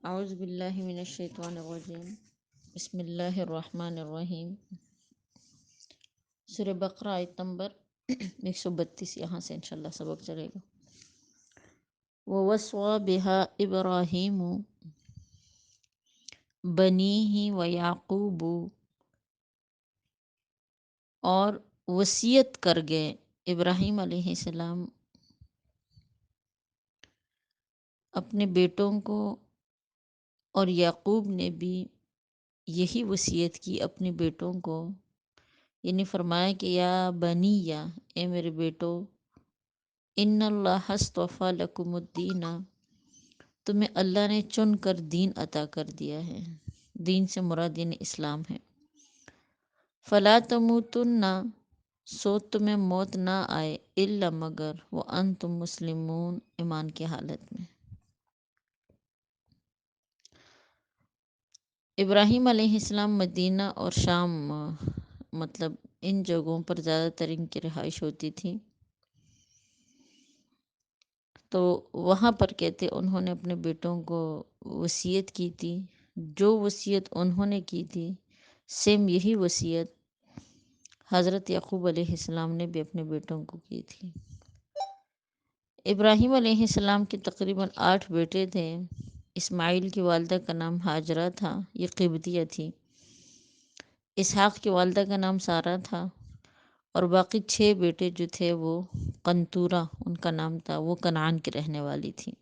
اعوذ باللہ من الشیطان الرجیم، بسم اللہ الرحمن الرحیم۔ سورہ بقرہ آیت نمبر 132، یہاں سے انشاءاللہ سبق چلے گا۔ وَوَصَّى بِهَا إِبْرَاهِيمُ بَنِيهِ وَيَعْقُوبُ، اور وصیت کر گئے ابراہیم علیہ السلام اپنے بیٹوں کو، اور یعقوب نے بھی یہی وصیت کی اپنے بیٹوں کو، یعنی فرمایا کہ یا بنی، یا اے میرے بیٹو، ان اللہ اصطفیٰ لکم الدین، تمہیں اللہ نے چن کر دین عطا کر دیا ہے۔ دین سے مراد یعنی اسلام ہے۔ فلا تموتن، سو تمہیں موت نہ آئے، الا مگر وانتم مسلمون، ایمان کی حالت میں۔ ابراہیم علیہ السلام مدینہ اور شام مطلب ان جگہوں پر زیادہ تر ان کی رہائش ہوتی تھی، تو وہاں پر کہتے انہوں نے اپنے بیٹوں کو وصیت کی تھی، جو وصیت انہوں نے کی تھی سیم یہی وصیت حضرت یعقوب علیہ السلام نے بھی اپنے بیٹوں کو کی تھی۔ ابراہیم علیہ السلام کے تقریباً 8 بیٹے تھے۔ اسماعیل کی والدہ کا نام ہاجرہ تھا، یہ قبطیہ تھی۔ اسحاق کی والدہ کا نام سارہ تھا، اور باقی 6 بیٹے جو تھے وہ قنطورہ ان کا نام تھا، وہ کنعان کی رہنے والی تھی۔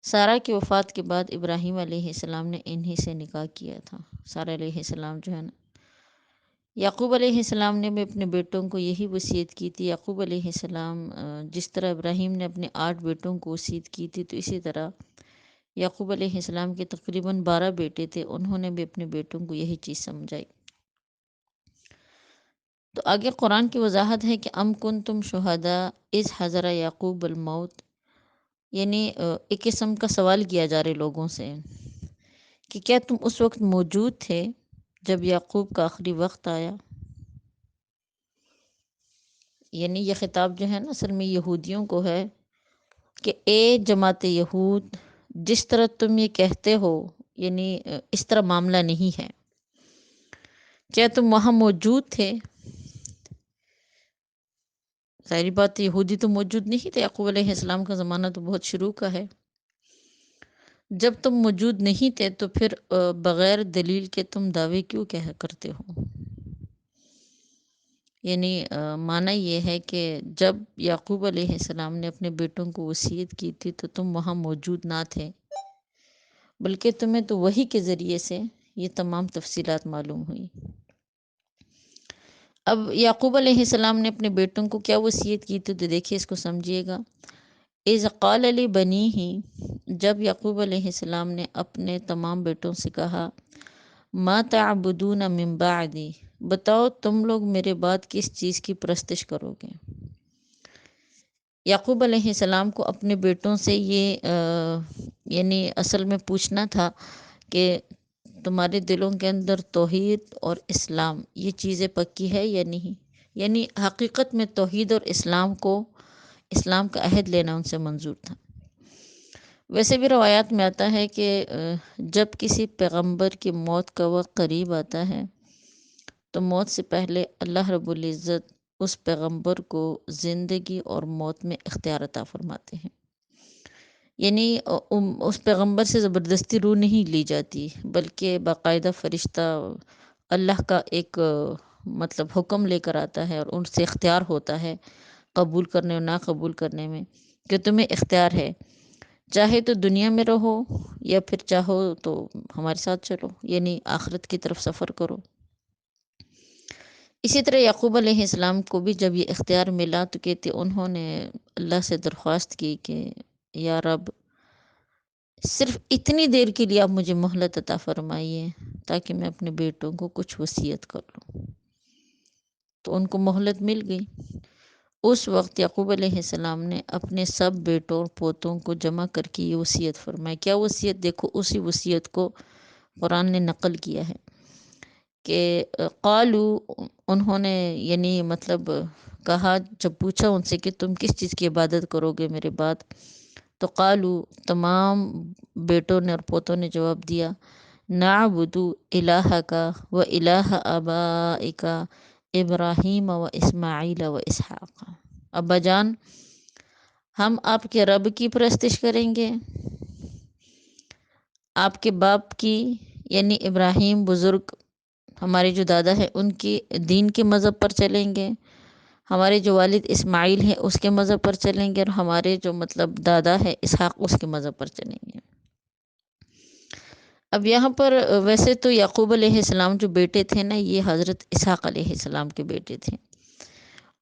سارہ کی وفات کے بعد ابراہیم علیہ السلام نے انہی سے نکاح کیا تھا۔ سارہ علیہ السلام جو ہے نا، یعقوب علیہ السلام نے بھی اپنے بیٹوں کو یہی وصیت کی تھی۔ یعقوب علیہ السلام جس طرح ابراہیم نے اپنے 8 بیٹوں کو وصیت کی تھی، تو اسی طرح یعقوب علیہ السلام کے تقریباً 12 بیٹے تھے، انہوں نے بھی اپنے بیٹوں کو یہی چیز سمجھائی۔ تو آگے قرآن کی وضاحت ہے کہ ام کنتم شہداء اذ حضر یعقوب الموت، یعنی ایک قسم کا سوال کیا جا رہے لوگوں سے کہ کیا تم اس وقت موجود تھے جب یعقوب کا آخری وقت آیا؟ یعنی یہ خطاب جو ہے نا اصل میں یہودیوں کو ہے کہ اے جماعت یہود، جس طرح تم یہ کہتے ہو یعنی اس طرح معاملہ نہیں ہے۔ کیا تم وہاں موجود تھے؟ ظاہری بات یہودی تو موجود نہیں تھے، یعقوب علیہ السلام کا زمانہ تو بہت شروع کا ہے۔ جب تم موجود نہیں تھے تو پھر بغیر دلیل کے تم دعوے کیوں کرتے ہو؟ یعنی معنی یہ ہے کہ جب یعقوب علیہ السلام نے اپنے بیٹوں کو وصیت کی تھی تو تم وہاں موجود نہ تھے، بلکہ تمہیں تو وحی کے ذریعے سے یہ تمام تفصیلات معلوم ہوئی۔ اب یعقوب علیہ السلام نے اپنے بیٹوں کو کیا وصیت کی تھی، تو دیکھیے اس کو سمجھیے گا۔ اذ قال لبنیہ، جب یعقوب علیہ السلام نے اپنے تمام بیٹوں سے کہا، ما تعبدون من بعدی، بتاؤ تم لوگ میرے بعد کس چیز کی پرستش کرو گے۔ یعقوب علیہ السلام کو اپنے بیٹوں سے یہ یعنی اصل میں پوچھنا تھا کہ تمہارے دلوں کے اندر توحید اور اسلام یہ چیزیں پکی ہے یا نہیں، یعنی حقیقت میں توحید اور اسلام کا عہد لینا ان سے منظور تھا۔ ویسے بھی روایات میں آتا ہے کہ جب کسی پیغمبر کی موت کا وقت قریب آتا ہے تو موت سے پہلے اللہ رب العزت اس پیغمبر کو زندگی اور موت میں اختیار عطا فرماتے ہیں۔ یعنی اس پیغمبر سے زبردستی روح نہیں لی جاتی، بلکہ باقاعدہ فرشتہ اللہ کا ایک مطلب حکم لے کر آتا ہے، اور ان سے اختیار ہوتا ہے قبول کرنے اور نہ قبول کرنے میں، کہ تمہیں اختیار ہے، چاہے تو دنیا میں رہو یا پھر چاہو تو ہمارے ساتھ چلو، یعنی آخرت کی طرف سفر کرو۔ اسی طرح یعقوب علیہ السلام کو بھی جب یہ اختیار ملا تو کہتے انہوں نے اللہ سے درخواست کی کہ یا رب، صرف اتنی دیر کے لیے آپ مجھے مہلت عطا فرمائیے تاکہ میں اپنے بیٹوں کو کچھ وصیت کر لوں۔ تو ان کو مہلت مل گئی۔ اس وقت یعقوب علیہ السلام نے اپنے سب بیٹوں اور پوتوں کو جمع کر کے یہ وصیت فرمائی۔ کیا وصیت؟ دیکھو اسی وصیت کو قرآن نے نقل کیا ہے کہ قالو، انہوں نے یعنی مطلب کہا، جب پوچھا ان سے کہ تم کس چیز کی عبادت کرو گے میرے بعد، تو قالو تمام بیٹوں نے اور پوتوں نے جواب دیا نعبد الہک و الہ آبائک ابراہیم و اسماعیل و اسحاق، ابا جان ہم آپ کے رب کی پرستش کریں گے، آپ کے باپ کی یعنی ابراہیم بزرگ ہمارے جو دادا ہے ان کی دین کے مذہب پر چلیں گے، ہمارے جو والد اسماعیل ہیں اس کے مذہب پر چلیں گے، اور ہمارے جو مطلب دادا ہے اسحاق اس کے مذہب پر چلیں گے۔ اب یہاں پر ویسے تو یعقوب علیہ السلام جو بیٹے تھے نا، یہ حضرت اسحاق علیہ السلام کے بیٹے تھے،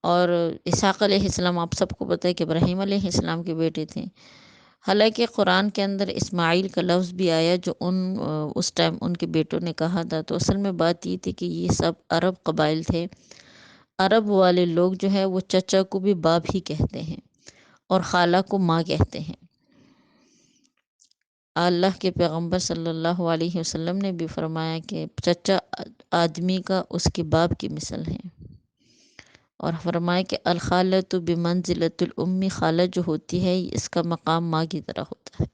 اور اسحاق علیہ السلام آپ سب کو پتہ ہے کہ ابراہیم علیہ السلام کے بیٹے تھے۔ حالانکہ قرآن کے اندر اسماعیل کا لفظ بھی آیا جو اس ٹائم ان کے بیٹوں نے کہا تھا، تو اصل میں بات یہ تھی کہ یہ سب عرب قبائل تھے۔ عرب والے لوگ جو ہے وہ چچا کو بھی باپ ہی کہتے ہیں اور خالہ کو ماں کہتے ہیں۔ اللہ کے پیغمبر صلی اللہ علیہ وسلم نے بھی فرمایا کہ چچا آدمی کا اس کے باپ کی مثل ہے، اور فرمایا کہ الخالۃ بمنزلۃ الام، خالہ جو ہوتی ہے اس کا مقام ماں کی طرح ہوتا ہے۔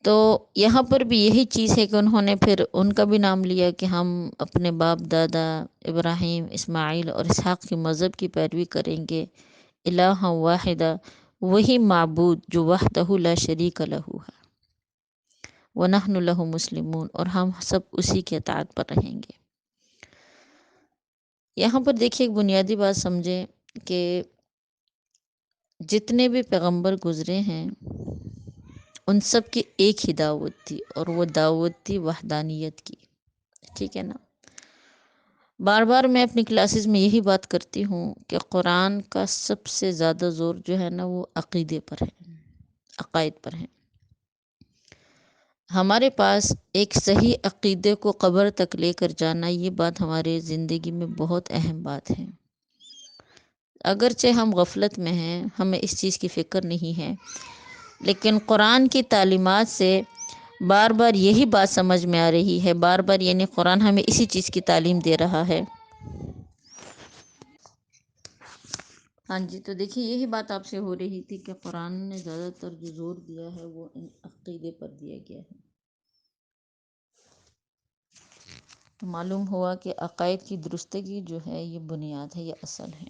تو یہاں پر بھی یہی چیز ہے کہ انہوں نے پھر ان کا بھی نام لیا کہ ہم اپنے باپ دادا ابراہیم اسماعیل اور اسحاق کے مذہب کی پیروی کریں گے، الہ واحدہ، وہی معبود جو وحدہ لا شریک لہ ہے، وَنَحْنُ لَهُ مُسْلِمُونَ، اور ہم سب اسی کے اطاعت پر رہیں گے۔ یہاں پر دیکھیے ایک بنیادی بات سمجھیں کہ جتنے بھی پیغمبر گزرے ہیں ان سب کی ایک ہی دعوت تھی، اور وہ دعوت تھی وحدانیت کی، ٹھیک ہے نا۔ بار بار میں اپنی کلاسز میں یہی بات کرتی ہوں کہ قرآن کا سب سے زیادہ زور جو ہے نا وہ عقیدے پر ہے، عقائد پر ہے۔ ہمارے پاس ایک صحیح عقیدے کو قبر تک لے کر جانا، یہ بات ہمارے زندگی میں بہت اہم بات ہے۔ اگرچہ ہم غفلت میں ہیں، ہمیں اس چیز کی فکر نہیں ہے، لیکن قرآن کی تعلیمات سے بار بار یہی بات سمجھ میں آ رہی ہے، بار بار یعنی قرآن ہمیں اسی چیز کی تعلیم دے رہا ہے۔ ہاں جی، تو دیکھیے یہی بات آپ سے ہو رہی تھی کہ قرآن نے زیادہ تر جو زور دیا ہے وہ ان عقیدے پر دیا گیا ہے۔ تو معلوم ہوا کہ عقائد کی درستگی جو ہے یہ بنیاد ہے، یہ اصل ہے۔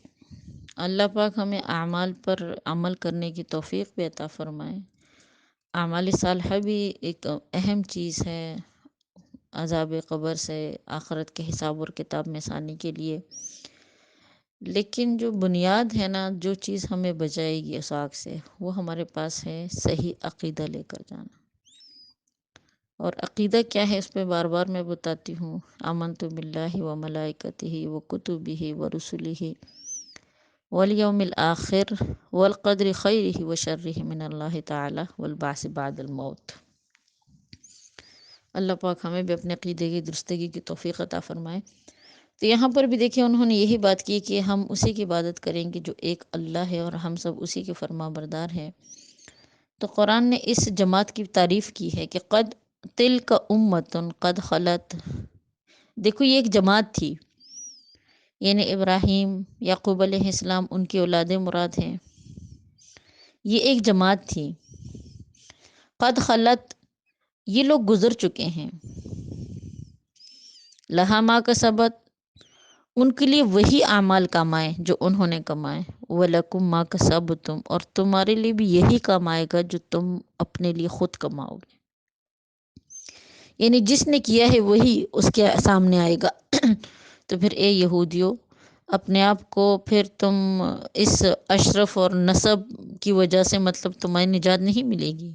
اللہ پاک ہمیں اعمال پر عمل کرنے کی توفیق بھی عطا فرمائے۔ اعمال صالحہ بھی ایک اہم چیز ہے عذاب قبر سے، آخرت کے حساب اور کتاب میں ثانی کے لیے، لیکن جو بنیاد ہے نا، جو چیز ہمیں بچائے گی اس آگ سے، وہ ہمارے پاس ہے صحیح عقیدہ لے کر جانا۔ اور عقیدہ کیا ہے اس پہ بار بار میں بتاتی ہوں، آمنت باللہ و ملائکتہ و کتبہ و رسلہ والیوم الآخر والقدر خیرہ و شرہ من اللہ تعالی والبعث بعد الموت۔ اللہ پاک ہمیں بھی اپنے عقیدے کی درستگی کی توفیق عطا فرمائے۔ تو یہاں پر بھی دیکھیں انہوں نے یہی بات کی کہ ہم اسی کی عبادت کریں گے جو ایک اللہ ہے، اور ہم سب اسی کے فرما بردار ہیں۔ تو قرآن نے اس جماعت کی تعریف کی ہے کہ قد تلک امۃ قد خلت، دیکھو یہ ایک جماعت تھی، یعنی ابراہیم یعقوب علیہ السلام ان کی اولاد مراد ہیں، یہ ایک جماعت تھی۔ قد خلت، یہ لوگ گزر چکے ہیں، لہا ما کسبت، ان کے لیے وہی اعمال کمائے جو انہوں نے کمائے، وَلَكُمْ مَا كَسَبْتُمْ، اور تمہارے لیے بھی یہی کام آئے گا جو تم اپنے لیے خود کماؤ گے، یعنی جس نے کیا ہے وہی اس کے سامنے آئے گا۔ تو پھر اے یہودیو، اپنے آپ کو پھر تم اس اشرف اور نسب کی وجہ سے مطلب تمہیں نجات نہیں ملے گی،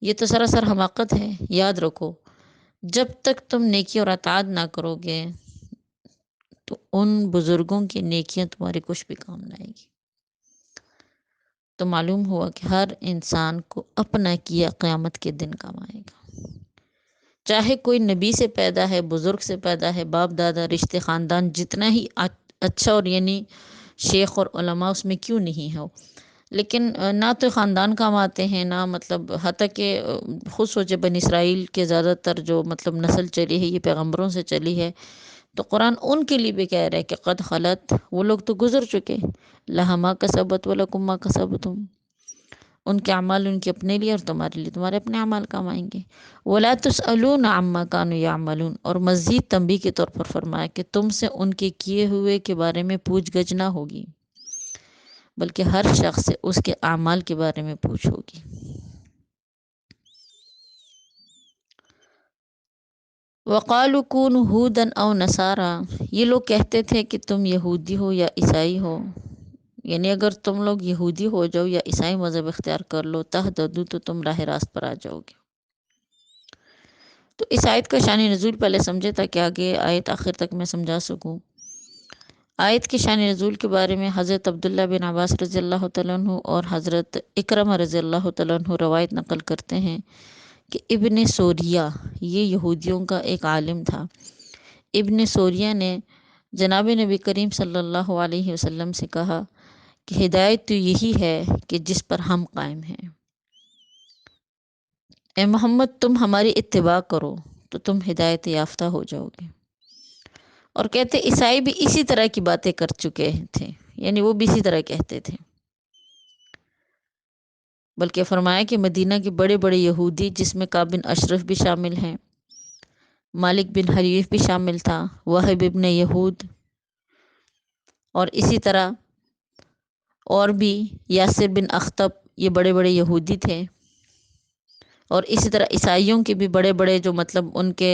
یہ تو سراسر حماقت ہے۔ یاد رکھو جب تک تم نیکی اور اطاعت نہ کرو گے تو ان بزرگوں کی نیکیاں تمہارے کچھ بھی کام نہ آئے گی۔ تو معلوم ہوا کہ ہر انسان کو اپنا کیا قیامت کے دن کام آئے گا، چاہے کوئی نبی سے پیدا ہے، بزرگ سے پیدا ہے، باپ دادا رشتے خاندان جتنا ہی اچھا اور یعنی شیخ اور علماء اس میں کیوں نہیں ہو، لیکن نہ تو خاندان کام آتے ہیں، نہ مطلب حتیٰ کہ خود سوچے بنی اسرائیل کے زیادہ تر جو مطلب نسل چلی ہے یہ پیغمبروں سے چلی ہے، تو قرآن ان کے لیے بھی کہہ رہا ہے کہ قد خلت، وہ لوگ تو گزر چکے، لہا ما کسبت ولکم ما کسبتم، ان کے اعمال ان کے اپنے لیے اور تمہارے لیے تمہارے اپنے اعمال کام آئیں گے۔ ولا تسألون عما كانوا يعملون، اور مزید تنبیہ کے طور پر فرمایا کہ تم سے ان کے کیے ہوئے کے بارے میں پوچھ گچھ نہ ہوگی، بلکہ ہر شخص سے اس کے اعمال کے بارے میں پوچھ ہوگی۔ وقالوا كونوا هودا او نصارا، یہ لوگ کہتے تھے کہ تم یہودی ہو یا عیسائی ہو، یعنی اگر تم لوگ یہودی ہو جاؤ یا عیسائی مذہب اختیار کر لو، تہتدوا، تو تم راہ راست پر آ جاؤ گے۔ تو اس آیت کا شان نزول پہلے سمجھے تاکہ آگے آیت آخر تک میں سمجھا سکوں۔ آیت کے شان نزول کے بارے میں حضرت عبداللہ بن عباس رضی اللہ تعالیٰ عنہ اور حضرت اکرمہ رضی اللہ تعالیٰ عنہ روایت نقل کرتے ہیں کہ ابن سوریہ، یہ یہودیوں کا ایک عالم تھا، ابن سوریہ نے جناب نبی کریم صلی اللہ علیہ وسلم سے کہا کہ ہدایت تو یہی ہے کہ جس پر ہم قائم ہیں، اے محمد تم ہماری اتباع کرو تو تم ہدایت یافتہ ہو جاؤ گے۔ اور کہتے عیسائی بھی اسی طرح کی باتیں کر چکے تھے، یعنی وہ بھی اسی طرح کہتے تھے، بلکہ فرمایا کہ مدینہ کے بڑے بڑے یہودی جس میں کعب بن اشرف بھی شامل ہیں، مالک بن حریف بھی شامل تھا، وہب ابن یہود، اور اسی طرح اور بھی یاسر بن اخطب، یہ بڑے بڑے یہودی تھے، اور اسی طرح عیسائیوں کے بھی بڑے بڑے جو مطلب ان کے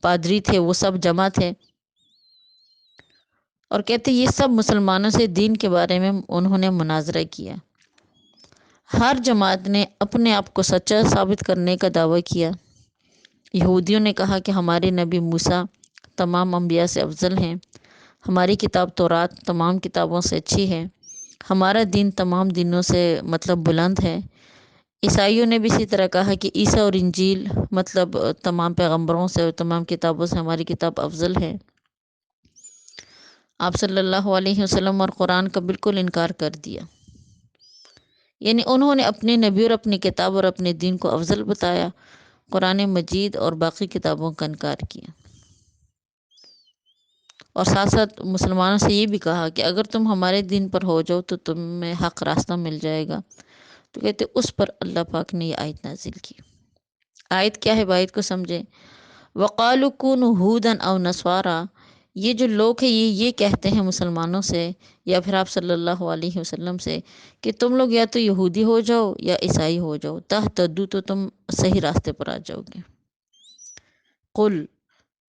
پادری تھے وہ سب جمع تھے، اور کہتے یہ سب مسلمانوں سے دین کے بارے میں انہوں نے مناظرہ کیا۔ ہر جماعت نے اپنے آپ کو سچا ثابت کرنے کا دعویٰ کیا۔ یہودیوں نے کہا کہ ہمارے نبی موسیٰ تمام انبیاء سے افضل ہیں، ہماری کتاب تورات تمام کتابوں سے اچھی ہے، ہمارا دین تمام دینوں سے مطلب بلند ہے۔ عیسائیوں نے بھی اسی طرح کہا کہ عیسیٰ اور انجیل مطلب تمام پیغمبروں سے اور تمام کتابوں سے ہماری کتاب افضل ہے۔ آپ صلی اللہ علیہ وسلم اور قرآن کا بالکل انکار کر دیا، یعنی انہوں نے اپنے نبی اور اپنی کتاب اور اپنے دین کو افضل بتایا، قرآن مجید اور باقی کتابوں کا انکار کیا، اور ساتھ ساتھ مسلمانوں سے یہ بھی کہا کہ اگر تم ہمارے دین پر ہو جاؤ تو تمہیں حق راستہ مل جائے گا۔ تو کہتے اس پر اللہ پاک نے یہ آیت نازل کی۔ آیت کیا ہے، آیت کو سمجھیں۔ وقالوا كونوا هودا او نصارا، یہ جو لوگ ہیں یہ کہتے ہیں مسلمانوں سے یا پھر آپ صلی اللہ علیہ وسلم سے کہ تم لوگ یا تو یہودی ہو جاؤ یا عیسائی ہو جاؤ، تہتدوا، تو تم صحیح راستے پر آ جاؤ گے۔ قل،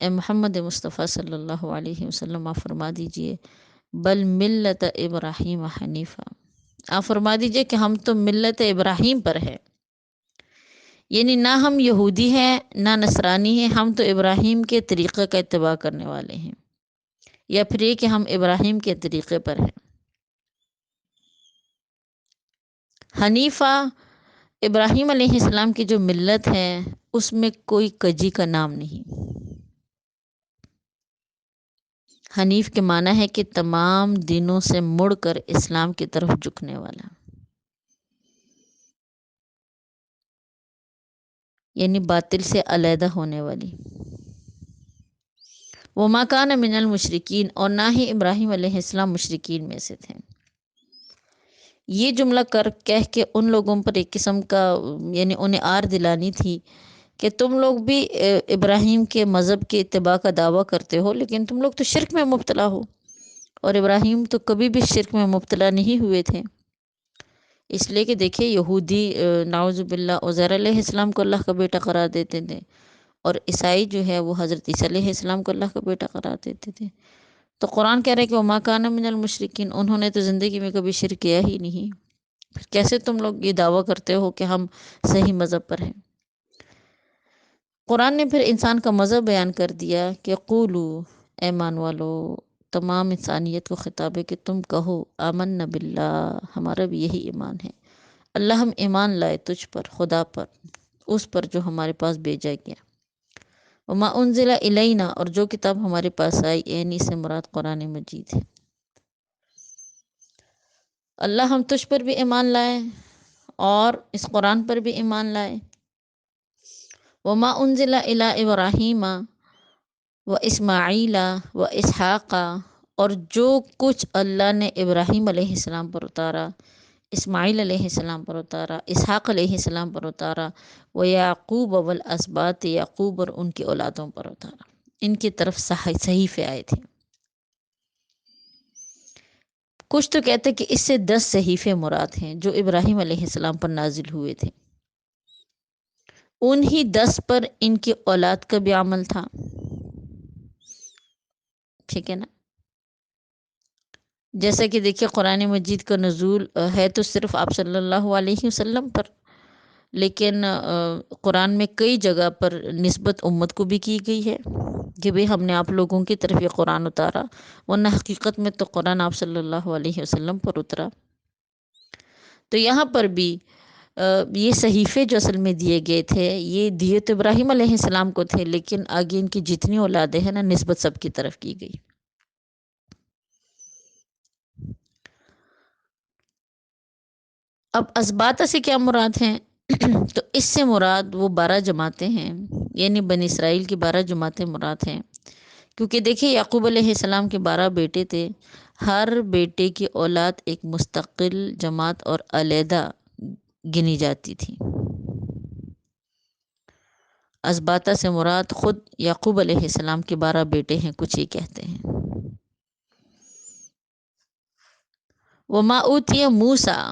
اے محمد مصطفیٰ صلی اللہ علیہ وسلم آپ فرما دیجئے، بل ملت ابراہیم حنیفہ، آپ فرما دیجئے کہ ہم تو ملت ابراہیم پر ہے، یعنی نہ ہم یہودی ہیں نہ نصرانی ہیں، ہم تو ابراہیم کے طریقے کا اتباع کرنے والے ہیں، یا پھر یہ کہ ہم ابراہیم کے طریقے پر ہیں۔ حنیفہ ابراہیم علیہ السلام کی جو ملت ہے اس میں کوئی کجی کا نام نہیں۔ حنیف کے معنی ہے کہ تمام دینوں سے مڑ کر اسلام کی طرف جھکنے والا، یعنی باطل سے علیحدہ ہونے والی۔ وما کان من المشرکین، اور نہ ہی ابراہیم علیہ السلام مشرکین میں سے تھے۔ یہ جملہ کہہ کے ان لوگوں پر ایک قسم کا یعنی انہیں آر دلانی تھی کہ تم لوگ بھی ابراہیم کے مذہب کے اتباع کا دعویٰ کرتے ہو لیکن تم لوگ تو شرک میں مبتلا ہو، اور ابراہیم تو کبھی بھی شرک میں مبتلا نہیں ہوئے تھے۔ اس لیے کہ دیکھیں یہودی نعوذ باللہ عزیر علیہ السلام کو اللہ کا بیٹا قرار دیتے تھے، اور عیسائی جو ہے وہ حضرت عیسیٰ علیہ السلام کو اللہ کا بیٹا قرار دیتے تھے۔ تو قرآن کہہ رہے ہے کہ وما کان من المشرکین، انہوں نے تو زندگی میں کبھی شرک کیا ہی نہیں، پھر کیسے تم لوگ یہ دعویٰ کرتے ہو کہ ہم صحیح مذہب پر ہیں۔ قرآن نے پھر انسان کا مذہب بیان کر دیا کہ قولو، اے مان والو، تمام انسانیت کو خطاب ہے کہ تم کہو آمنا باللہ، ہمارا بھی یہی ایمان ہے، اللہ ہم ایمان لائے تجھ پر، خدا پر، اس پر جو ہمارے پاس بھیجا گیا، وما انزل الینا، اور جو کتاب ہمارے پاس آئی، یعنی سے مراد قرآن مجید ہے۔ اللہ ہم تجھ پر بھی ایمان لائے اور اس قرآن پر بھی ایمان لائے۔ وما انزل الی ابراہیم، و اسماعیل و اسحاق، اور جو کچھ اللہ نے ابراہیم علیہ السلام پر اتارا، اسماعیل علیہ السلام پر اتارا، اسحاق علیہ السلام پر اتارا، و یعقوب والاسباط، یعقوب اور ان کی اولادوں پر اتارا، ان کی طرف صحیفے آئے تھے۔ کچھ تو کہتے کہ اس سے 10 صحیفے مراد ہیں جو ابراہیم علیہ السلام پر نازل ہوئے تھے، انہی 10 پر ان کی اولاد کا بھی عمل تھا، ٹھیک ہے نا۔ جیسا کہ دیکھیے قرآن مجید کا نزول ہے تو صرف آپ صلی اللہ علیہ وسلم پر، لیکن قرآن میں کئی جگہ پر نسبت امت کو بھی کی گئی ہے کہ بھئی ہم نے آپ لوگوں کی طرف یہ قرآن اتارا، ورنہ حقیقت میں تو قرآن آپ صلی اللہ علیہ وسلم پر اترا۔ تو یہاں پر بھی یہ صحیفے جو اصل میں دیے گئے تھے، یہ دیے تو ابراہیم علیہ السلام کو تھے، لیکن آگے ان کی جتنی اولادیں ہیں نا، نسبت سب کی طرف کی گئی۔ اب اسباط سے کیا مراد ہیں؟ تو اس سے مراد وہ 12 جماعتیں ہیں، یعنی بنی اسرائیل کی 12 جماعتیں مراد ہیں، کیونکہ دیکھیے یعقوب علیہ السلام کے 12 بیٹے تھے، ہر بیٹے کی اولاد ایک مستقل جماعت اور علیحدہ گنی جاتی تھی۔ اسباطہ سے مراد خود یعقوب علیہ السلام کے 12 بیٹے ہیں، کچھ یہ کہتے ہیں۔ وما اوتی موسیٰ،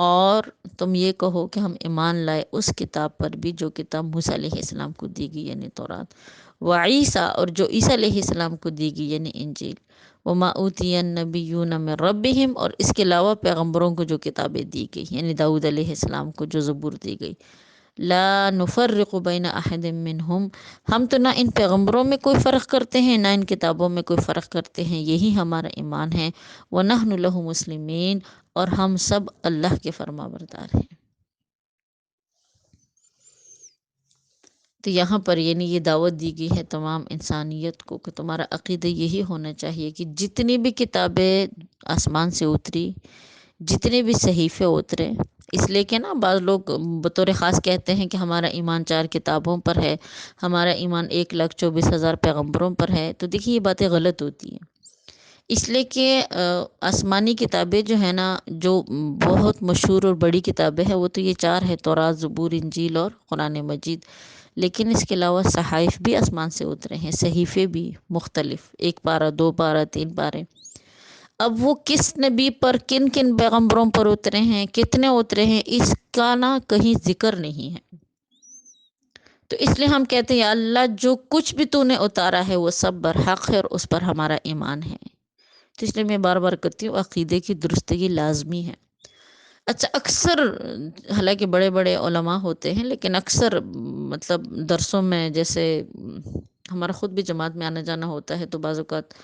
اور تم یہ کہو کہ ہم ایمان لائے اس کتاب پر بھی جو کتاب موسیٰ علیہ السلام کو دی گئی یعنی تورات، وعیسیٰ، اور جو عیسیٰ علیہ السلام کو دی گئی یعنی انجیل، وما اوتی النبیون من ربہم، اور اس کے علاوہ پیغمبروں کو جو کتابیں دی گئی یعنی داؤد علیہ السلام کو جو زبور دی گئی، لا نفرق بین احد منہم، ہم تو نہ ان پیغمبروں میں کوئی فرق کرتے ہیں نہ ان کتابوں میں کوئی فرق کرتے ہیں، یہی ہمارا ایمان ہے، وَنَحْنُ لَهُ مُسْلِمِينَ، اور ہم سب اللہ کے فرما بردار ہیں۔ تو یہاں پر یعنی یہ دعوت دی گئی ہے تمام انسانیت کو کہ تمہارا عقیدہ یہی ہونا چاہیے کہ جتنی بھی کتابیں آسمان سے اتری، جتنے بھی صحیفے اترے، اس لیے کہ نا بعض لوگ بطور خاص کہتے ہیں کہ ہمارا ایمان 4 کتابوں پر ہے، ہمارا ایمان 1,24,000 پیغمبروں پر ہے، تو دیکھیے یہ باتیں غلط ہوتی ہیں، اس لیے کہ آسمانی کتابیں جو ہیں نا، جو بہت مشہور اور بڑی کتابیں ہیں، وہ تو یہ 4 ہے، تورات، زبور، انجیل اور قرآن مجید، لیکن اس کے علاوہ صحائف بھی آسمان سے اترے ہیں، صحیفے بھی مختلف، 1 پارہ، 2 پارہ، 3 پارے۔ اب وہ کس نبی پر، کن کن پیغمبروں پر اترے ہیں، کتنے اترے ہیں، اس کا نا کہیں ذکر نہیں ہے، تو اس لیے ہم کہتے ہیں یا اللہ جو کچھ بھی تو نے اتارا ہے وہ سب برحق ہے اور اس پر ہمارا ایمان ہے۔ تو اس لیے میں بار بار کہتی ہوں عقیدے کی درستگی لازمی ہے۔ اچھا، اکثر حالانکہ بڑے بڑے علماء ہوتے ہیں، لیکن اکثر مطلب درسوں میں جیسے ہمارا خود بھی جماعت میں آنا جانا ہوتا ہے، تو بعض اوقات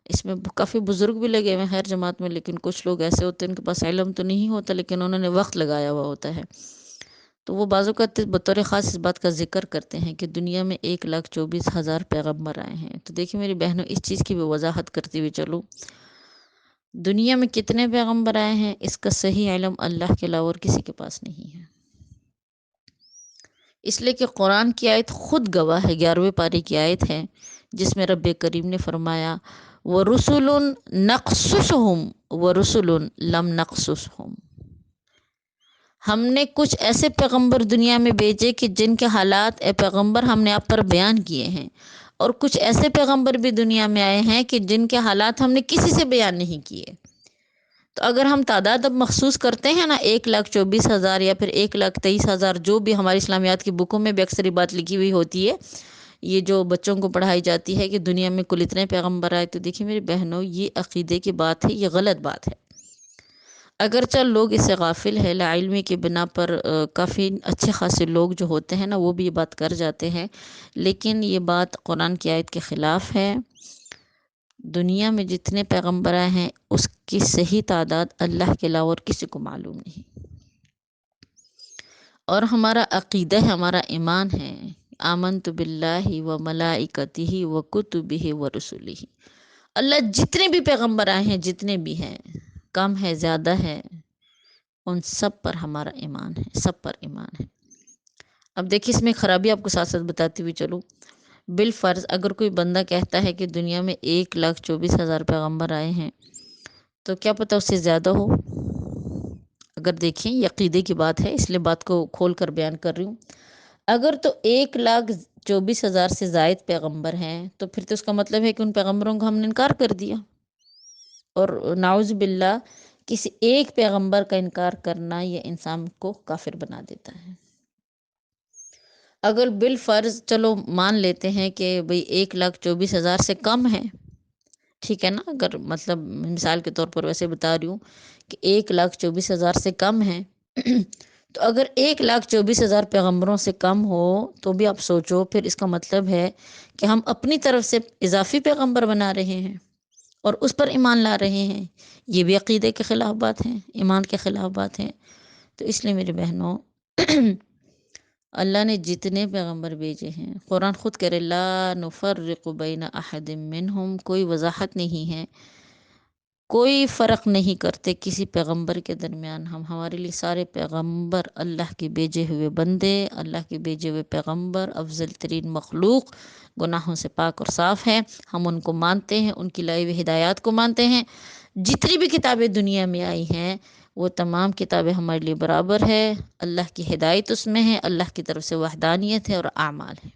اس میں کافی بزرگ بھی لگے ہوئے ہیں ہر جماعت میں، لیکن کچھ لوگ ایسے ہوتے ہیں ان کے پاس علم تو نہیں ہوتا لیکن انہوں نے وقت لگایا ہوا ہوتا ہے، تو وہ بعض اوقات بطور خاص اس بات کا ذکر کرتے ہیں کہ دنیا میں 1,24,000 پیغمبر آئے ہیں۔ تو دیکھیں میری بہنوں، اس چیز کی بھی وضاحت کرتے ہوئے چلو، دنیا میں کتنے پیغمبر آئے ہیں اس کا صحیح علم اللہ کے علاوہ اور کسی کے پاس نہیں ہے، اس لیے کہ قرآن کی آیت خود گواہ ہے، 11ویں پارے کی آیت ہے جس میں رب کریم نے فرمایا وَرُسُلٌ نَقْصُصُهُمْ وَرُسُلٌ لَمْ نَقْصُصْهُمْ، ہم نے کچھ ایسے پیغمبر دنیا میں بھیجے کہ جن کے حالات اے پیغمبر ہم نے آپ پر بیان کیے ہیں، اور کچھ ایسے پیغمبر بھی دنیا میں آئے ہیں کہ جن کے حالات ہم نے کسی سے بیان نہیں کیے۔ تو اگر ہم تعداد اب مخصوص کرتے ہیں نا 1,24,000 یا پھر 1,23,000، جو بھی ہماری اسلامیات کی بکوں میں بھی اکثر یہ بات لکھی ہوئی ہوتی ہے، یہ جو بچوں کو پڑھائی جاتی ہے کہ دنیا میں کل اتنے پیغمبر آئے، تو دیکھیں میری بہنوں یہ عقیدے کی بات ہے، یہ غلط بات ہے۔ اگرچہ لوگ اس سے غافل ہے، لا علمی کی بنا پر کافی اچھے خاصے لوگ جو ہوتے ہیں نا وہ بھی یہ بات کر جاتے ہیں، لیکن یہ بات قرآن کی آیت کے خلاف ہے۔ دنیا میں جتنے پیغمبر آئے ہیں اس کی صحیح تعداد اللہ کے علاوہ اور کسی کو معلوم نہیں، اور ہمارا عقیدہ ہے، ہمارا ایمان ہے، آمنت باللہ و ملائکتہ و کتبہ و رسلہ، اللہ جتنے بھی پیغمبر آئے ہیں، جتنے بھی ہیں، کم ہے زیادہ ہے، ان سب پر ہمارا ایمان ہے، سب پر ایمان ہے۔ اب دیکھیے اس میں خرابی آپ کو ساتھ ساتھ بتاتی ہوئی چلوں، بالفرض اگر کوئی بندہ کہتا ہے کہ دنیا میں 1,24,000 پیغمبر آئے ہیں تو کیا پتہ اس سے زیادہ ہو۔ اگر دیکھیں یہ عقیدے کی بات ہے، اس لیے بات کو کھول کر بیان کر رہی ہوں۔ اگر تو 1,24,000 سے زائد پیغمبر ہیں تو پھر تو اس کا مطلب ہے کہ ان پیغمبروں کو ہم نے انکار کر دیا، اور نعوذ باللہ کسی ایک پیغمبر کا انکار کرنا یہ انسان کو کافر بنا دیتا ہے۔ اگر بالفرض چلو مان لیتے ہیں کہ بھئی 1,24,000 سے کم ہے، ٹھیک ہے نا، اگر مطلب مثال کے طور پر ویسے بتا رہی ہوں کہ 1,24,000 سے کم ہے تو اگر 1,24,000 پیغمبروں سے کم ہو تو بھی آپ سوچو، پھر اس کا مطلب ہے کہ ہم اپنی طرف سے اضافی پیغمبر بنا رہے ہیں اور اس پر ایمان لا رہے ہیں۔ یہ بھی عقیدے کے خلاف بات ہیں، ایمان کے خلاف بات ہیں۔ تو اس لیے میرے بہنوں اللہ نے جتنے پیغمبر بھیجے ہیں، قرآن خود کہہ رہے لا نفرق بین احد منہم، کوئی وضاحت نہیں ہے، کوئی فرق نہیں کرتے کسی پیغمبر کے درمیان۔ ہمارے لیے سارے پیغمبر اللہ کے بھیجے ہوئے بندے، اللہ کے بھیجے ہوئے پیغمبر، افضل ترین مخلوق، گناہوں سے پاک اور صاف ہیں۔ ہم ان کو مانتے ہیں، ان کی لائی ہوئی ہدایات کو مانتے ہیں۔ جتنی بھی کتابیں دنیا میں آئی ہیں وہ تمام کتابیں ہمارے لیے برابر ہے، اللہ کی ہدایت اس میں ہے، اللہ کی طرف سے وحدانیت ہے اور اعمال ہے۔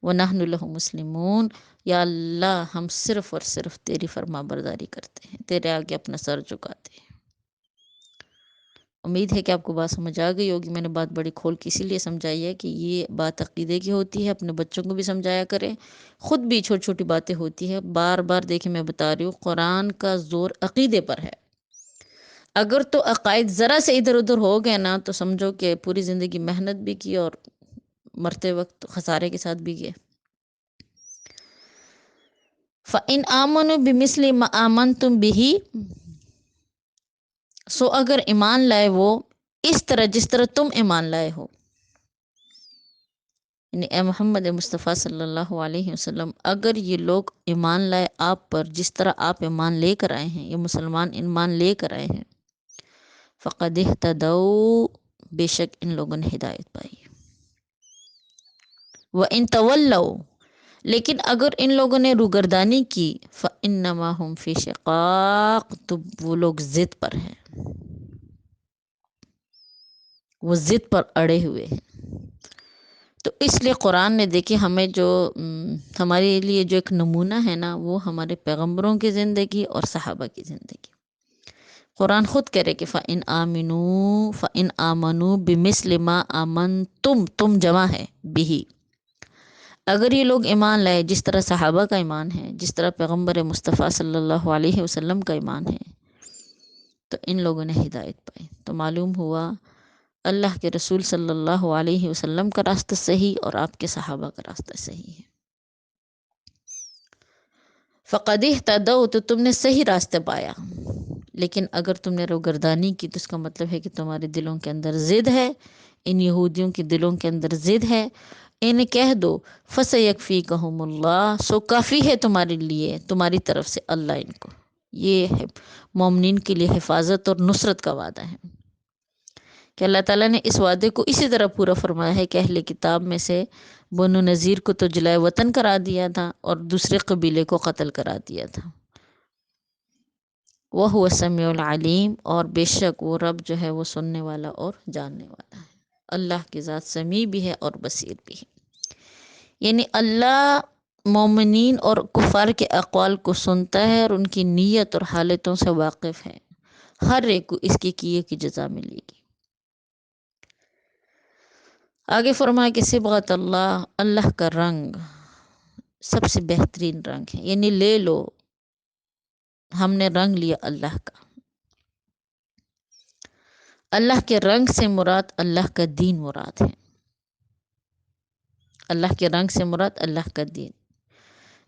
وَنَحْنُ لَهُ مُسْلِمُونَ، یا اللہ ہم صرف اور صرف تیری فرما برداری کرتے ہیں، تیرے آگے اپنا سر جھکاتے ہیں۔ امید ہے کہ آپ کو بات سمجھ آ گئی ہوگی۔ میں نے بات بڑی کھول کے اسی لیے سمجھائی ہے کہ یہ بات عقیدے کی ہوتی ہے، اپنے بچوں کو بھی سمجھایا کریں، خود بھی چھوٹی چھوٹی باتیں ہوتی ہیں۔ بار بار دیکھیں میں بتا رہی ہوں، قرآن کا زور عقیدے پر ہے۔ اگر تو عقائد ذرا سے ادھر ادھر ہو گئے نا تو سمجھو کہ پوری زندگی محنت بھی کی اور مرتے وقت خسارے کے ساتھ بھی گئے۔ فَإِنْ آمَنُوا بِمِثْلِ مَا آمَنْتُمْ بِهِ، سو اگر ایمان لائے وہ اس طرح جس طرح تم ایمان لائے ہو، یعنی اے محمد مصطفیٰ صلی اللہ علیہ وسلم، اگر یہ لوگ ایمان لائے آپ پر جس طرح آپ ایمان لے کر آئے ہیں، یہ مسلمان ایمان لے کر آئے ہیں، فقد اہتدوا، بے شک ان لوگوں نے ہدایت پائی۔ وَإِن تَوَلَّوْا، لیکن اگر ان لوگوں نے روگردانی کی، فَإِنَّمَا هُمْ فِي شِقَاقٍ، تو وہ لوگ ضد پر ہیں، وہ ضد پر اڑے ہوئے ہیں۔ تو اس لیے قرآن نے دیکھے ہمیں جو ہمارے لیے جو ایک نمونہ ہے نا، وہ ہمارے پیغمبروں کی زندگی اور صحابہ کی زندگی۔ قرآن خود کہہ رہے کہ فَإِنْ آمَنُوا بِمِثْلِ مَا آمَنْتُمْ، تم جمع ہے بِهِ، اگر یہ لوگ ایمان لائے جس طرح صحابہ کا ایمان ہے، جس طرح پیغمبر مصطفیٰ صلی اللہ علیہ وسلم کا ایمان ہے، تو ان لوگوں نے ہدایت پائی۔ تو معلوم ہوا اللہ کے رسول صلی اللہ علیہ وسلم کا راستہ صحیح اور آپ کے صحابہ کا راستہ صحیح ہے۔ فَقَدِ اهْتَدَوْا، تو تم نے صحیح راستے پایا۔ لیکن اگر تم نے روگردانی کی تو اس کا مطلب ہے کہ تمہارے دلوں کے اندر ضد ہے، ان یہودیوں کے دلوں کے اندر ضد ہے۔ انہیں کہہ دو فَسَيَكْفِيكَهُمُ اللَّهُ، سو کافی ہے تمہارے لیے، تمہاری طرف سے اللہ ان کو۔ یہ ہے مومنین کے لیے حفاظت اور نصرت کا وعدہ ہے کہ اللہ تعالیٰ نے اس وعدے کو اسی طرح پورا فرمایا ہے کہ اہل کتاب میں سے بنو نذیر کو تو جلائے وطن کرا دیا تھا اور دوسرے قبیلے کو قتل کرا دیا تھا۔ وَهُوَ السَّمِيعُ الْعَلِيمُ، اور بے شک وہ رب جو ہے وہ سننے والا اور جاننے والا ہے۔ اللہ کی ذات سمیع بھی ہے اور بصیر بھی ہے، یعنی اللہ مومنین اور کفار کے اقوال کو سنتا ہے اور ان کی نیت اور حالتوں سے واقف ہے۔ ہر ایک کو اس کی کیے کی جزا ملے گی۔ آگے فرمایا کہ صبغۃ اللہ، اللہ کا رنگ سب سے بہترین رنگ ہے، یعنی لے لو، ہم نے رنگ لیا اللہ کا۔ اللہ کے رنگ سے مراد اللہ کا دین مراد ہے۔ اللہ کے رنگ سے مراد اللہ کا دین۔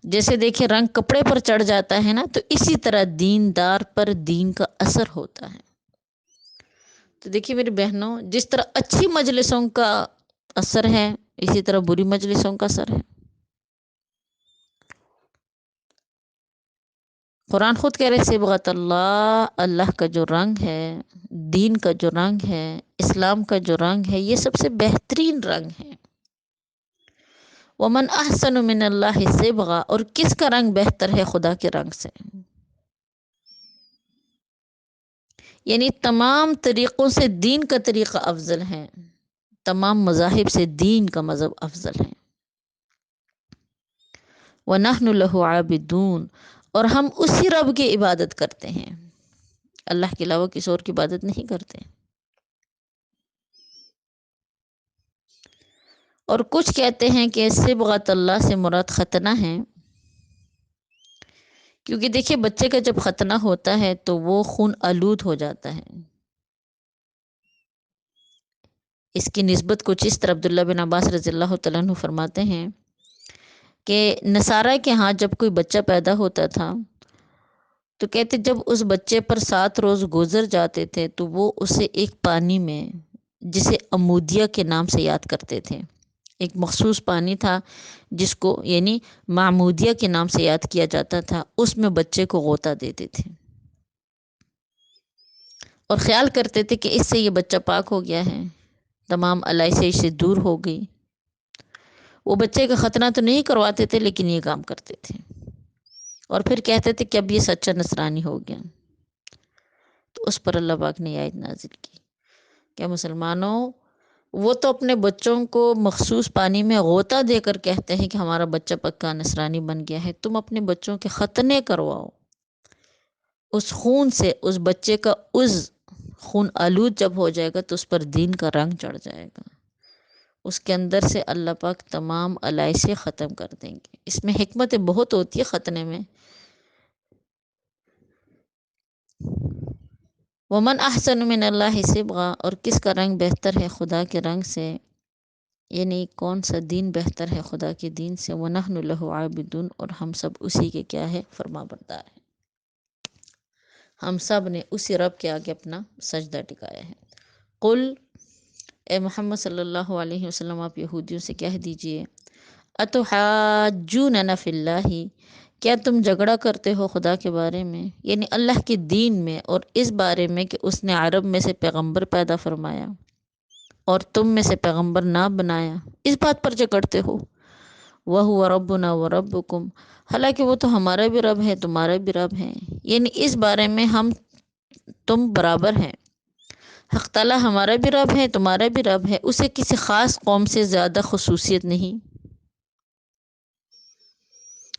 جیسے دیکھیں رنگ کپڑے پر چڑھ جاتا ہے نا، تو اسی طرح دیندار پر دین کا اثر ہوتا ہے۔ تو دیکھیے میری بہنوں، جس طرح اچھی مجلسوں کا اثر ہے اسی طرح بری مجلسوں کا اثر ہے۔ قرآن خود کہہ رہے صبغۃ اللہ، اللہ کا جو رنگ ہے، دین کا جو رنگ ہے، اسلام کا جو رنگ ہے، یہ سب سے بہترین رنگ ہے۔ ومن احسن من اللہ صبغا، اور کس کا رنگ بہتر ہے خدا کے رنگ سے. یعنی تمام طریقوں سے دین کا طریقہ افضل ہے، تمام مذاہب سے دین کا مذہب افضل ہے. وَنَحْنُ لَهُ عَابِدُونَ، اور ہم اسی رب کی عبادت کرتے ہیں، اللہ کے علاوہ کسی اور کی عبادت نہیں کرتے. اور کچھ کہتے ہیں کہ صبغۃ اللہ سے مراد ختنہ ہے، کیونکہ دیکھیے بچے کا جب ختنہ ہوتا ہے تو وہ خون آلود ہو جاتا ہے. اس کی نسبت کچھ اس طرح عبداللہ بن عباس رضی اللہ تعالیٰ عنہ فرماتے ہیں کہ نصارہ کے ہاں جب کوئی بچہ پیدا ہوتا تھا تو کہتے جب اس بچے پر 7 روز گزر جاتے تھے تو وہ اسے ایک پانی میں، جسے عمودیہ کے نام سے یاد کرتے تھے، ایک مخصوص پانی تھا جس کو یعنی معمودیہ کے نام سے یاد کیا جاتا تھا، اس میں بچے کو غوطہ دیتے تھے اور خیال کرتے تھے کہ اس سے یہ بچہ پاک ہو گیا ہے، تمام الائشیں اس سے دور ہو گئی. وہ بچے کا ختنہ تو نہیں کرواتے تھے لیکن یہ کام کرتے تھے، اور پھر کہتے تھے کہ اب یہ سچا نصرانی ہو گیا. تو اس پر اللہ پاک نے آیت نازل کی کہ مسلمانوں، وہ تو اپنے بچوں کو مخصوص پانی میں غوطہ دے کر کہتے ہیں کہ ہمارا بچہ پکا نصرانی بن گیا ہے، تم اپنے بچوں کے ختنے کرواؤ اس خون سے. اس بچے کا خون آلود جب ہو جائے گا تو اس پر دین کا رنگ چڑھ جائے گا، اس کے اندر سے اللہ پاک تمام الائشیں ختم کر دیں گے. اس میں حکمت بہت ہوتی ہے ختنے میں. ومن احسن من اللہ صبغا، اور کس کا رنگ بہتر ہے خدا کے رنگ سے، یعنی کون سا دین بہتر ہے خدا کے دین سے. وَنَحْنُ لَهُ عَابِدُونَ، اور ہم سب اسی کے کیا ہے، فرما بردار ہیں. ہم سب نے اسی رب کے آگے اپنا سجدہ ٹکایا ہے. قل، اے محمد صلی اللہ علیہ وسلم آپ یہودیوں سے کہہ دیجئے، اتحاجوننا فی اللہ، کیا تم جھگڑا کرتے ہو خدا کے بارے میں، یعنی اللہ کے دین میں اور اس بارے میں کہ اس نے عرب میں سے پیغمبر پیدا فرمایا اور تم میں سے پیغمبر نہ بنایا، اس بات پر جھگڑتے ہو. وَهُوَ رَبُّنَا وَرَبُّكُمْ، حالانکہ وہ تو ہمارا بھی رب ہے تمہارا بھی رب ہے، یعنی اس بارے میں ہم تم برابر ہیں. حق تعالیٰ ہمارا بھی رب ہے تمہارا بھی رب ہے، اسے کسی خاص قوم سے زیادہ خصوصیت نہیں.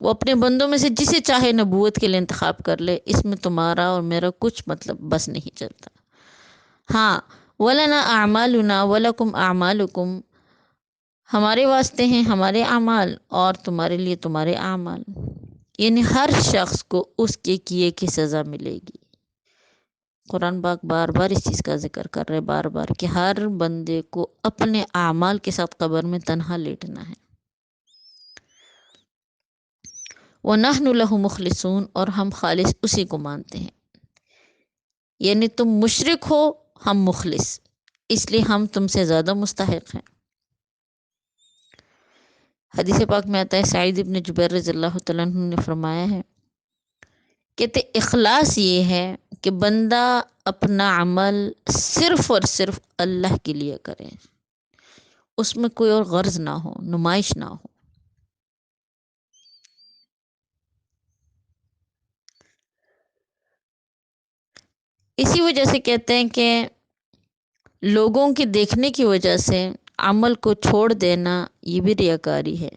وہ اپنے بندوں میں سے جسے چاہے نبوت کے لیے انتخاب کر لے، اس میں تمہارا اور میرا کچھ مطلب بس نہیں چلتا. ہاں، وَلَنَا أَعْمَالُنَا وَلَكُمْ أَعْمَالُكُمْ، ہمارے واسطے ہیں ہمارے اعمال اور تمہارے لیے تمہارے اعمال، یعنی ہر شخص کو اس کے کیے کی سزا ملے گی. قرآن پاک بار بار اس چیز کا ذکر کر رہے بار بار کہ ہر بندے کو اپنے اعمال کے ساتھ قبر میں تنہا لیٹنا ہے. وَنَحْنُ لَهُ مُخْلِصُونَ، اور ہم خالص اسی کو مانتے ہیں. یعنی تم مشرک ہو، ہم مخلص، اس لیے ہم تم سے زیادہ مستحق ہیں. حدیث پاک میں آتا ہے، سعید ابن جبیر رضی اللہ تعالیٰ عنہ نے فرمایا ہے، کہتے اخلاص یہ ہے کہ بندہ اپنا عمل صرف اور صرف اللہ کے لیے کرے، اس میں کوئی اور غرض نہ ہو، نمائش نہ ہو. اسی وجہ سے کہتے ہیں کہ لوگوں کے دیکھنے کی وجہ سے عمل کو چھوڑ دینا یہ بھی ریاکاری ہے،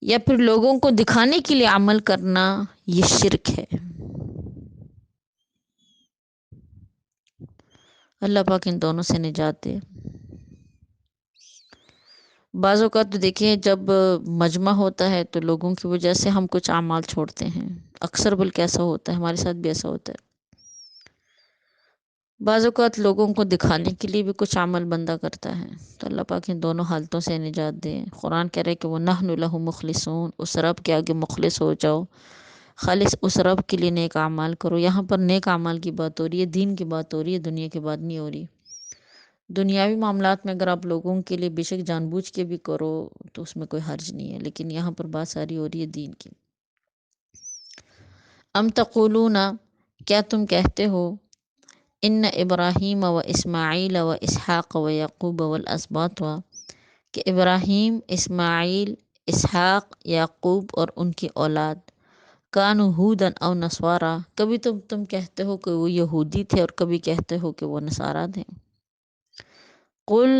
یا پھر لوگوں کو دکھانے کے لیے عمل کرنا یہ شرک ہے. اللہ پاک ان دونوں سے نجات دے. بعض اوقات تو دیکھیں جب مجمع ہوتا ہے تو لوگوں کی وجہ سے ہم کچھ اعمال چھوڑتے ہیں، اکثر بلکہ ایسا ہوتا ہے، ہمارے ساتھ بھی ایسا ہوتا ہے. بعض اوقات لوگوں کو دکھانے کے لیے بھی کچھ عمل بندہ کرتا ہے. تو اللہ پاک ان دونوں حالتوں سے نجات دے. قرآن کہہ رہے کہ وَنَحْنُ لَهُ مُخْلِصُونَ، اس رب کے آگے مخلص ہو جاؤ، خالص اس رب کے لیے نیک اعمال کرو. یہاں پر نیک اعمال کی بات ہو رہی ہے، دین کی بات ہو رہی ہے، دنیا کی بات نہیں ہو رہی. دنیاوی معاملات میں اگر آپ لوگوں کے لیے بے شک جان بوجھ کے بھی کرو تو اس میں کوئی حرج نہیں ہے، لیکن یہاں پر بات ساری ہو رہی ہے دین کی. ام تقولون، کیا تم کہتے ہو، ان ابراہیم و اسماعیل و اسحاق و یعقوب والاسباط کہ ابراہیم، اسماعیل، اسحاق، یعقوب اور ان کی اولاد کانوا ہودن او نصارا، کبھی تم کہتے ہو کہ وہ یہودی تھے اور کبھی کہتے ہو کہ وہ نصارا تھے۔ قل،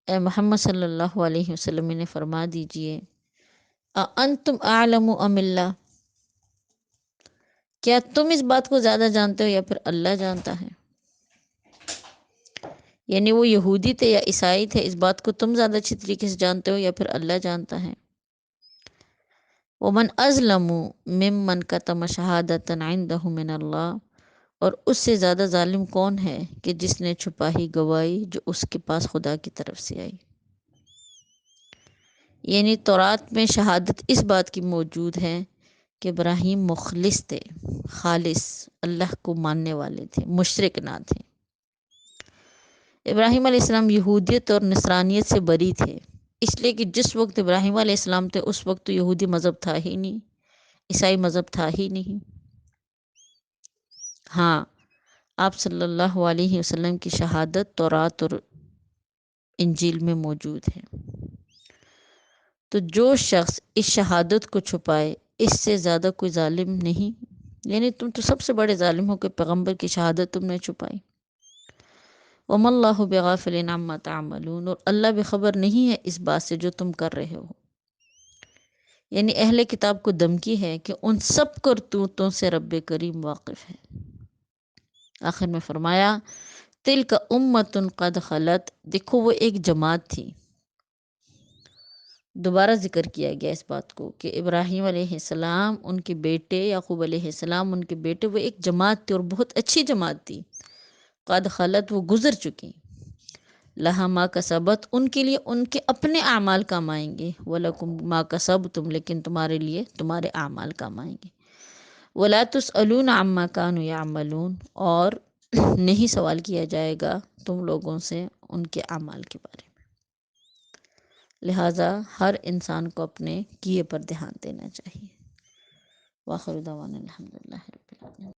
اے محمد صلی اللہ علیہ وسلم نے فرما دیجئے، اانتم اعلم ام اللہ، کیا تم اس بات کو زیادہ جانتے ہو یا پھر اللہ جانتا ہے؟ یعنی وہ یہودی تھے یا عیسائی تھے، اس بات کو تم زیادہ اچھی طریقے سے جانتے ہو یا پھر اللہ جانتا ہے؟ ومن ازلم ممن کتم شہادۃ عندہ من اللہ، اور اس سے زیادہ ظالم کون ہے کہ جس نے چھپائی گواہی جو اس کے پاس خدا کی طرف سے آئی۔ یعنی تورات میں شہادت اس بات کی موجود ہے کہ ابراہیم مخلص تھے، خالص اللہ کو ماننے والے تھے، مشرک نہ تھے۔ ابراہیم علیہ السلام یہودیت اور نصرانیت سے بری تھے، اس لیے کہ جس وقت ابراہیم علیہ السلام تھے اس وقت تو یہودی مذہب تھا ہی نہیں، عیسائی مذہب تھا ہی نہیں۔ ہاں، آپ صلی اللہ علیہ وسلم کی شہادت تورات اور انجیل میں موجود ہے۔ تو جو شخص اس شہادت کو چھپائے اس سے زیادہ کوئی ظالم نہیں، یعنی تم تو سب سے بڑے ظالم ہو کہ پیغمبر کی شہادت تم نے چھپائی۔ وَمَا اللَّهُ بِغَافِلٍ عَمَّا تَعْمَلُونَ، اور اللہ بے خبر نہیں ہے اس بات سے جو تم کر رہے ہو۔ یعنی اہل کتاب کو دھمکی ہے کہ ان سب کرتوتوں سے رب کریم واقف ہے۔ آخر میں فرمایا تِلْکَ أُمَّةٌ قَدْ خَلَتْ، دیکھو وہ ایک جماعت تھی۔ دوبارہ ذکر کیا گیا اس بات کو کہ ابراہیم علیہ السلام، ان کے بیٹے یعقوب علیہ السلام، ان کے بیٹے، وہ ایک جماعت تھی اور بہت اچھی جماعت تھی۔ قد خلت، وہ گزر چکی، لہا ما کسبت، ان کے لیے ان کے اپنے اعمال کام آئیں گے، وَلَكُمْ ما کسبتم، لیکن تمہارے لیے تمہارے اعمال کام آئیں گے۔ وَلَا تُسْأَلُونَ عَمَّا كَانُوا يَعْمَلُونَ، اور نہیں سوال کیا جائے گا تم لوگوں سے ان کے اعمال کے بارے میں۔ لہٰذا ہر انسان کو اپنے کیے پر دھیان دینا چاہیے۔ وآخر دعوانا الحمدللہ رب العالمین۔